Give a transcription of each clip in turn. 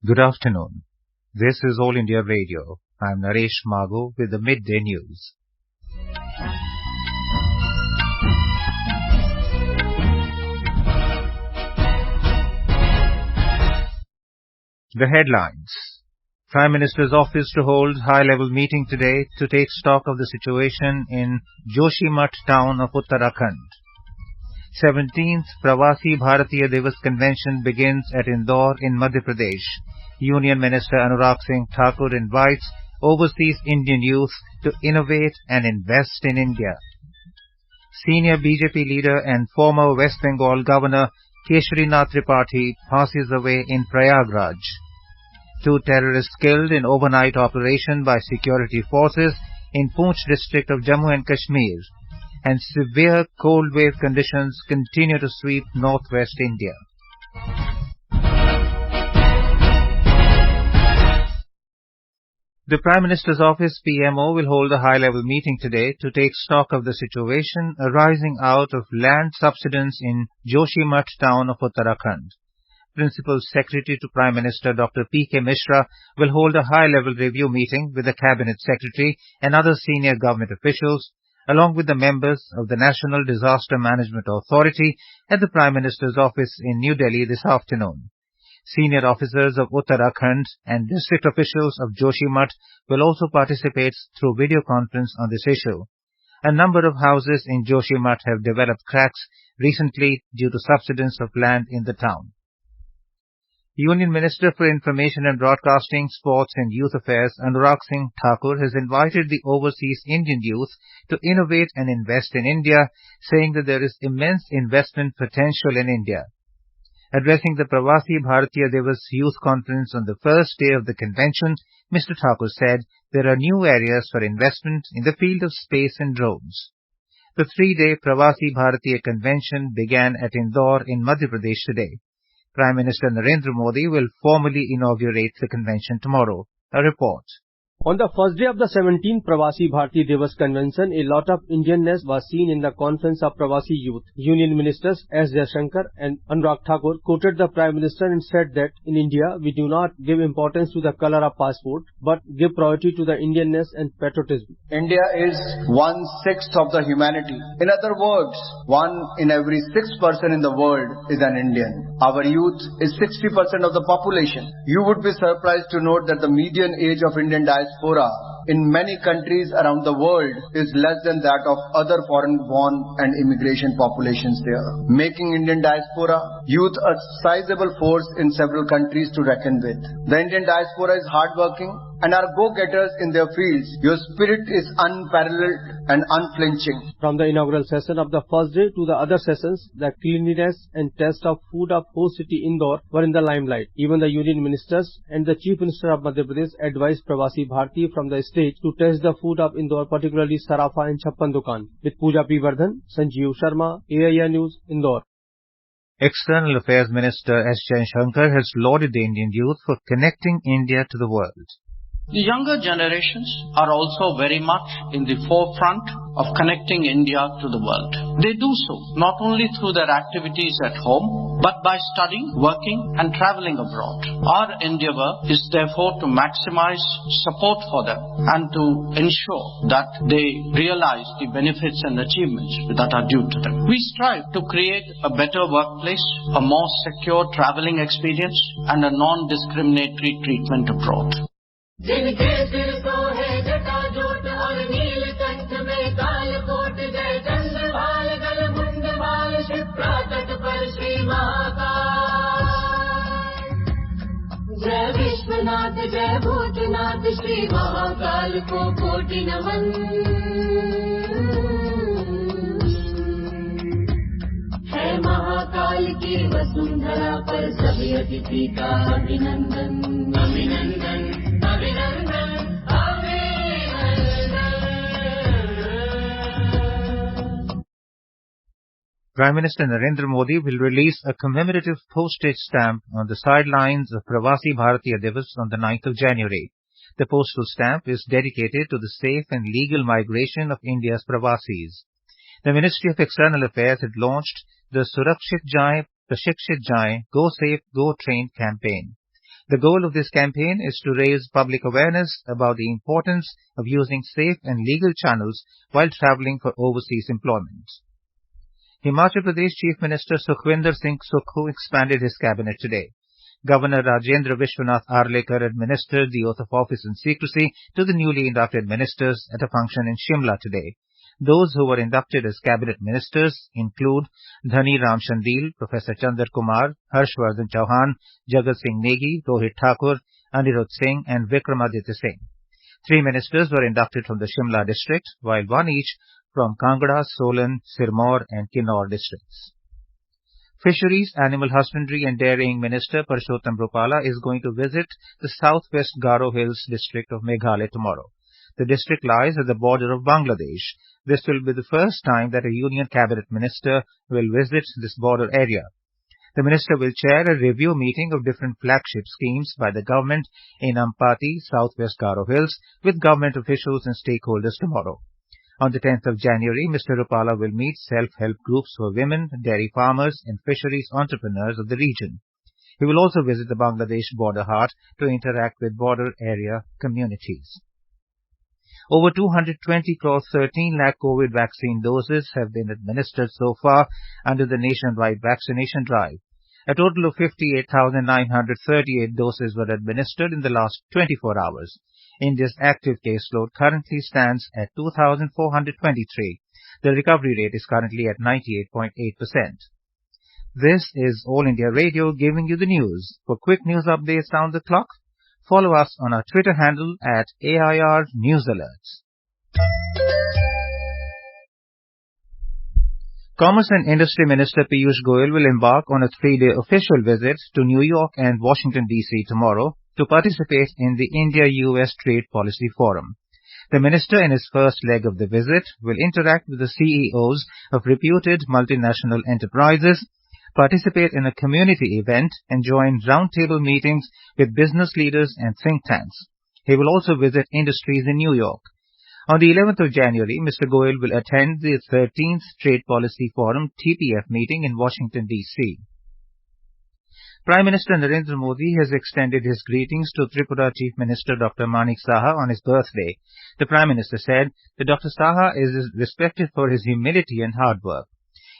Good afternoon. This is All India Radio. I am Naresh Mago with the Midday News. The headlines. Prime Minister's office to hold high-level meeting today to take stock of the situation in Joshimath town of Uttarakhand. 17th Pravasi Bharatiya Divas Convention begins at Indore in Madhya Pradesh. Union Minister Anurag Singh Thakur invites overseas Indian youth to innovate and invest in India. Senior BJP leader and former West Bengal Governor Keshri Nath Tripathi passes away in Prayagraj. 2 terrorists killed in overnight operation by security forces in Poonch district of Jammu and Kashmir. And severe cold wave conditions continue to sweep northwest India. The Prime Minister's office PMO will hold a high-level meeting today to take stock of the situation arising out of land subsidence in Joshimath town of Uttarakhand. Principal Secretary to Prime Minister Dr. P.K. Mishra will hold a high-level review meeting with the Cabinet Secretary and other senior government officials, along with the members of the National Disaster Management Authority at the Prime Minister's office in New Delhi this afternoon. Senior officers of Uttarakhand and district officials of Joshimath will also participate through video conference on this issue. A number of houses in Joshimath have developed cracks recently due to subsidence of land in the town. Union Minister for Information and Broadcasting, Sports and Youth Affairs Anurag Singh Thakur has invited the overseas Indian youth to innovate and invest in India, saying that there is immense investment potential in India. Addressing the Pravasi Bharatiya Divas Youth Conference on the first day of the convention, Mr. Thakur said there are new areas for investment in the field of space and drones. The 3-day Pravasi Bharatiya Convention began at Indore in Madhya Pradesh today. Prime Minister Narendra Modi will formally inaugurate the convention tomorrow. A report. On the first day of the 17th Pravasi Bharatiya Divas Convention, a lot of Indianness was seen in the conference of Pravasi youth. Union Ministers S. Shankar and Anurag Thakur quoted the Prime Minister and said that in India we do not give importance to the color of passport but give priority to the Indianness and patriotism. India is 1/6 of the humanity. In other words, 1 in every 6 person in the world is an Indian. Our youth is 60% of the population. You would be surprised to note that the median age of Indian diaspora in many countries around the world is less than that of other foreign-born and immigration populations there, making Indian diaspora youth a sizable force in several countries to reckon with. The Indian diaspora is hardworking and are go-getters in their fields. Your spirit is unparalleled and unflinching. From the inaugural session of the first day to the other sessions, the cleanliness and taste of food of host city Indore were in the limelight. Even the Union Ministers and the Chief Minister of Madhya Pradesh advised Pravasi Bharati from the stage to taste the food of Indore, particularly Sarafa and Chappan Dukan. With Pooja P. Vardhan, Sanjeev Sharma, AIR News, Indore. External Affairs Minister S. Shankar has lauded the Indian youth for connecting India to the world. The younger generations are also very much in the forefront of connecting India to the world. They do so not only through their activities at home, but by studying, working and travelling abroad. Our endeavour is therefore to maximize support for them and to ensure that they realize the benefits and achievements that are due to them. We strive to create a better workplace, a more secure travelling experience and a non-discriminatory treatment abroad. जिनके सिर को है जटा जोट और नील कंठ में काल coat जय चंद्रभाल गल मुंड भाल क्षिप्रा तट पर श्री महाकाल जय विश्वनाथ जय भूतनाथ श्री महाकाल को कोटि नमन है महाकाल की वसुंधरा पर सभी अतिथि का अभिनंदन अभिनंदन Prime Minister Narendra Modi will release a commemorative postage stamp on the sidelines of Pravasi Bharatiya Divas on the 9th of January. The postal stamp is dedicated to the safe and legal migration of India's Pravasis. The Ministry of External Affairs had launched the Surakshit Jaye, Prashikshit Jaye, Go Safe, Go Train campaign. The goal of this campaign is to raise public awareness about the importance of using safe and legal channels while travelling for overseas employment. Himachal Pradesh Chief Minister Sukhwinder Singh Sukhu expanded his cabinet today. Governor Rajendra Vishwanath Arlekar administered the oath of office in secrecy to the newly inducted ministers at a function in Shimla today. Those who were inducted as cabinet ministers include Dhani Ram Shandil, Professor Chandar Kumar, Harshvardhan Chauhan, Jagat Singh Negi, Rohit Thakur, Anirudh Singh and Vikramaditya Singh. 3 ministers were inducted from the Shimla district, while 1 each from Kangra, Solan, Sirmaur and Kinnaur districts. Fisheries, Animal Husbandry and Dairying Minister Parshottam Rupala is going to visit the southwest Garo Hills district of Meghalaya tomorrow. The district lies at the border of Bangladesh. This will be the first time that a Union Cabinet Minister will visit this border area. The Minister will chair a review meeting of different flagship schemes by the government in Ampati, southwest Garo Hills, with government officials and stakeholders tomorrow. On the 10th of January, Mr. Rupala will meet self-help groups for women, dairy farmers and fisheries entrepreneurs of the region. He will also visit the Bangladesh border hut to interact with border area communities. Over 220 crore 13 lakh COVID vaccine doses have been administered so far under the nationwide vaccination drive. A total of 58,938 doses were administered in the last 24 hours. India's active caseload currently stands at 2,423. The recovery rate is currently at 98.8%. This is All India Radio giving you the news. For quick news updates round the clock, follow us on our Twitter handle at AIR News Alerts. Commerce and Industry Minister Piyush Goyal will embark on a 3-day official visit to New York and Washington, D.C. tomorrow to participate in the India-US Trade Policy Forum. The minister, in his first leg of the visit, will interact with the CEOs of reputed multinational enterprises, participate in a community event, and join roundtable meetings with business leaders and think tanks. He will also visit industries in New York. On the 11th of January, Mr. Goyal will attend the 13th Trade Policy Forum TPF meeting in Washington, D.C. Prime Minister Narendra Modi has extended his greetings to Tripura Chief Minister Dr. Manik Saha on his birthday. The Prime Minister said that Dr. Saha is respected for his humility and hard work.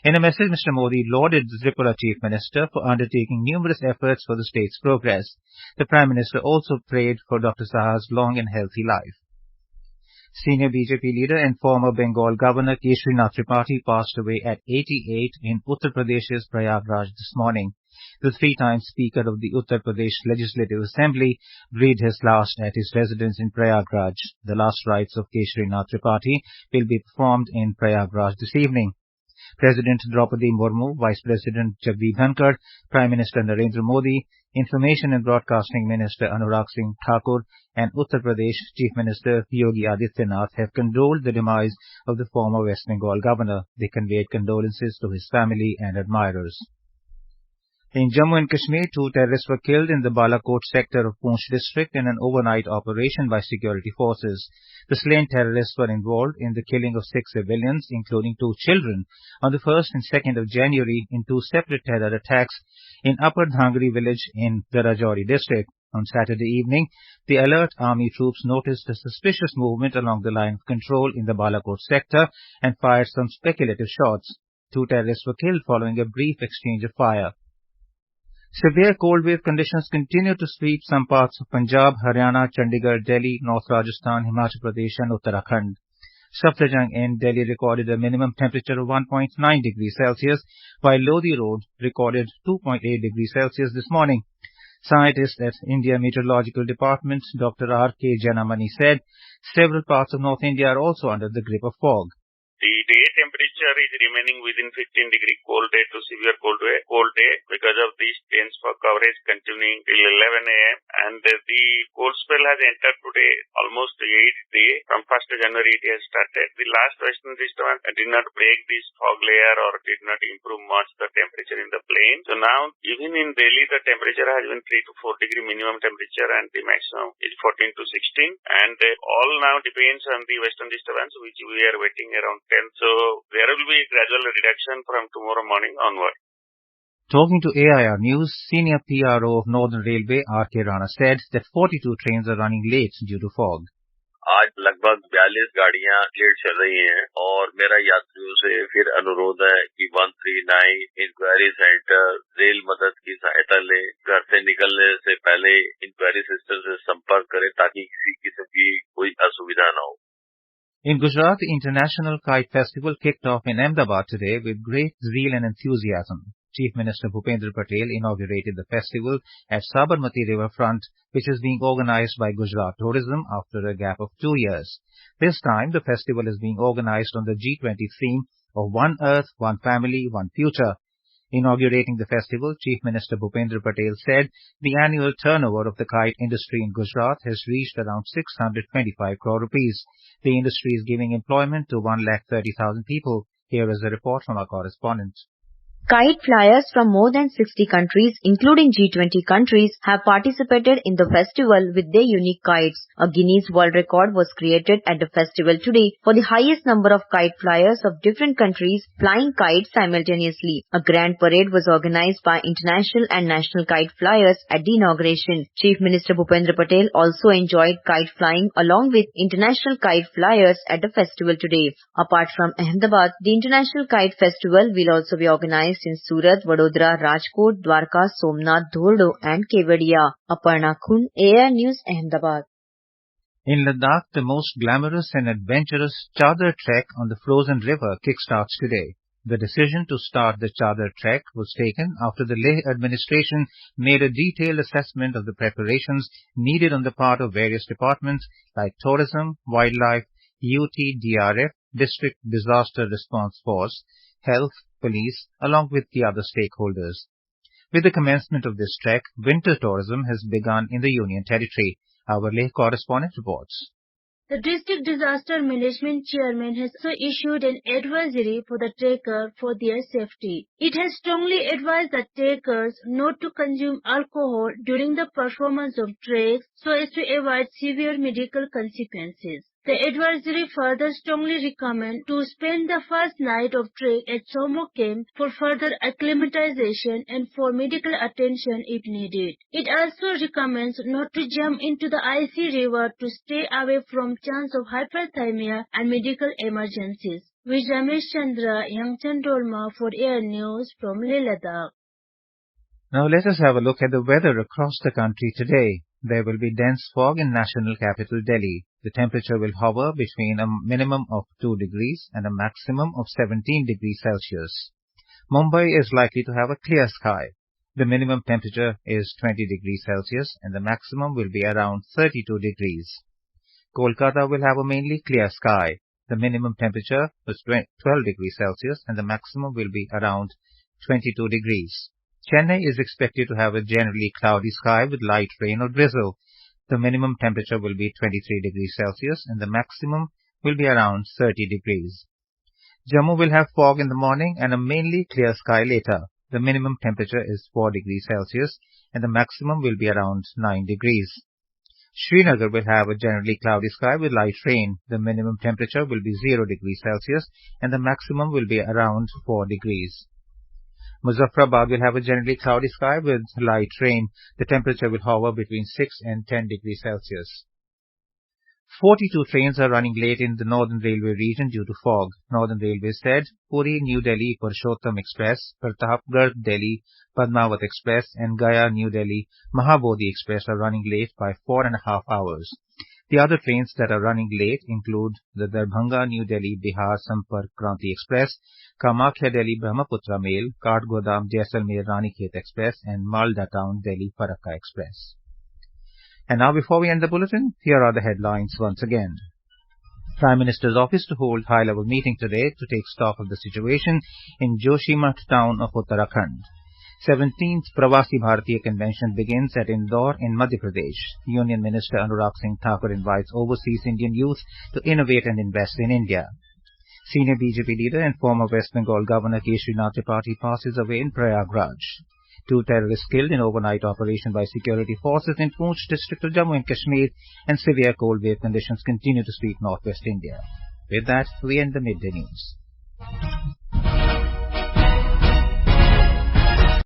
In a message, Mr. Modi lauded the Tripura Chief Minister for undertaking numerous efforts for the state's progress. The Prime Minister also prayed for Dr. Saha's long and healthy life. Senior BJP leader and former Bengal Governor Keshri Tripathi passed away at 88 in Uttar Pradesh's Prayagraj this morning. The 3-time Speaker of the Uttar Pradesh Legislative Assembly breathed his last at his residence in Prayagraj. The last rites of Keshri Tripathi will be performed in Prayagraj this evening. President Draupadi Murmu, Vice President Jagdeep Dhankar, Prime Minister Narendra Modi, Information and Broadcasting Minister Anurag Singh Thakur and Uttar Pradesh Chief Minister Yogi Adityanath have condoled the demise of the former West Bengal Governor. They conveyed condolences to his family and admirers. In Jammu and Kashmir, 2 terrorists were killed in the Balakot sector of Poonch district in an overnight operation by security forces. The slain terrorists were involved in the killing of 6 civilians, including 2 children, on the 1st and 2nd of January in 2 separate terror attacks in Upper Dhangri village in the Rajouri district. On Saturday evening, the alert army troops noticed a suspicious movement along the line of control in the Balakot sector and fired some speculative shots. 2 terrorists were killed following a brief exchange of fire. Severe cold wave conditions continue to sweep some parts of Punjab, Haryana, Chandigarh, Delhi, North Rajasthan, Himachal Pradesh and Uttarakhand. Safdarjung in Delhi recorded a minimum temperature of 1.9 degrees Celsius, while Lodi Road recorded 2.8 degrees Celsius this morning. Scientist at India Meteorological Department, Dr. R.K. Janamani said several parts of North India are also under the grip of fog. The day temperature is remaining within 15-degree cold day to severe cold day because of these dense fog coverage continuing till 11 a.m. And the cold spell has entered today, almost 8th day. From 1st January it has started. The last western system did not break this fog layer or did not improve much the temperature in the plain. So now, even in Delhi, the temperature has been 3 to 4 degree minimum temperature and the maximum is 14 to 16. And all now depends on the western disturbance, which we are waiting around 10. So there will be gradual reduction from tomorrow morning onward. Talking to AIR News, Senior PRO of Northern Railway R.K. Rana said that 42 trains are running late due to fog. आज लगभग 42 गाड़ियां late चल रही हैं और मेरा यात्रियों से फिर अनुरोध है कि 139 इंक्वायरी सेंटर रेल मदद की सहायता लें, घर से निकलने से पहले इंक्वायरी सिस्टम से संपर्क करें ताकि किसी किस्म की कोई असुविधा न हो. In Gujarat, the International Kite Festival kicked off in Ahmedabad today with great zeal and enthusiasm. Chief Minister Bhupendra Patel inaugurated the festival at Sabarmati Riverfront, which is being organized by Gujarat Tourism after a gap of 2 years. This time, the festival is being organized on the G20 theme of One Earth, One Family, One Future. Inaugurating the festival, Chief Minister Bhupendra Patel said the annual turnover of the kite industry in Gujarat has reached around 625 crore rupees. The industry is giving employment to 130,000 people. Here is a report from our correspondent. Kite flyers from more than 60 countries, including G20 countries, have participated in the festival with their unique kites. A Guinness World Record was created at the festival today for the highest number of kite flyers of different countries flying kites simultaneously. A grand parade was organized by international and national kite flyers at the inauguration. Chief Minister Bhupendra Patel also enjoyed kite flying along with international kite flyers at the festival today. Apart from Ahmedabad, the International Kite Festival will also be organized in Surat, Vadodara, Rajkot, Dwarka, Somnath, Dhordo and Kevadia. Aparna Khun, AIR News, Ahmedabad. In Ladakh, the most glamorous and adventurous Chadar trek on the frozen river kickstarts today. The decision to start the Chadar trek was taken after the Leh administration made a detailed assessment of the preparations needed on the part of various departments like Tourism, Wildlife, UTDRF, District Disaster Response Force, Health, Police, along with the other stakeholders. With the commencement of this trek, winter tourism has begun in the Union Territory. Our Leh correspondent reports. The District Disaster Management Chairman has also issued an advisory for the trekker for their safety. It has strongly advised the trekkers not to consume alcohol during the performance of treks so as to avoid severe medical consequences. The advisory further strongly recommends to spend the first night of trek at Somo camp for further acclimatization and for medical attention if needed. It also recommends not to jump into the icy river to stay away from chance of hyperthermia and medical emergencies. With Ramesh Chandra, Yangchan Dolma for Air News from Leh Ladakh. Now let us have a look at the weather across the country today. There will be dense fog in national capital Delhi. The temperature will hover between a minimum of 2 degrees and a maximum of 17 degrees Celsius. Mumbai is likely to have a clear sky. The minimum temperature is 20 degrees Celsius and the maximum will be around 32 degrees. Kolkata will have a mainly clear sky. The minimum temperature is 12 degrees Celsius and the maximum will be around 22 degrees. Chennai is expected to have a generally cloudy sky with light rain or drizzle. The minimum temperature will be 23 degrees Celsius and the maximum will be around 30 degrees. Jammu will have fog in the morning and a mainly clear sky later. The minimum temperature is 4 degrees Celsius and the maximum will be around 9 degrees. Srinagar will have a generally cloudy sky with light rain. The minimum temperature will be 0 degrees Celsius and the maximum will be around 4 degrees. Muzaffarabad will have a generally cloudy sky with light rain. The temperature will hover between 6 and 10 degrees Celsius. 42 trains are running late in the Northern Railway region due to fog. Northern Railway said Puri-New Delhi Purushottam Express, Pratapgarh Delhi Padmavat Express and Gaya-New Delhi Mahabodhi Express are running late by 4.5 hours. The other trains that are running late include the Darbhanga-New Delhi Bihar Sampark Kranti Express, Kamakhya Delhi Brahmaputra Mail, Kathgodam Jaisalmer Ranikhet Express and Malda Town Delhi Farakka Express. And now before we end the bulletin, here are the headlines once again. Prime Minister's office to hold high-level meeting today to take stock of the situation in Joshimath town of Uttrakhand. 17th Pravasi Bharatiya Convention begins at Indore in Madhya Pradesh. Union Minister Anurag Singh Thakur invites overseas Indian youth to innovate and invest in India. Senior BJP leader and former West Bengal Governor Keshri Tripathi passes away in Prayagraj. 2 terrorists killed in overnight operation by security forces in Poonch district of Jammu and Kashmir, and severe cold wave conditions continue to sweep northwest India. With that, we end the midday news.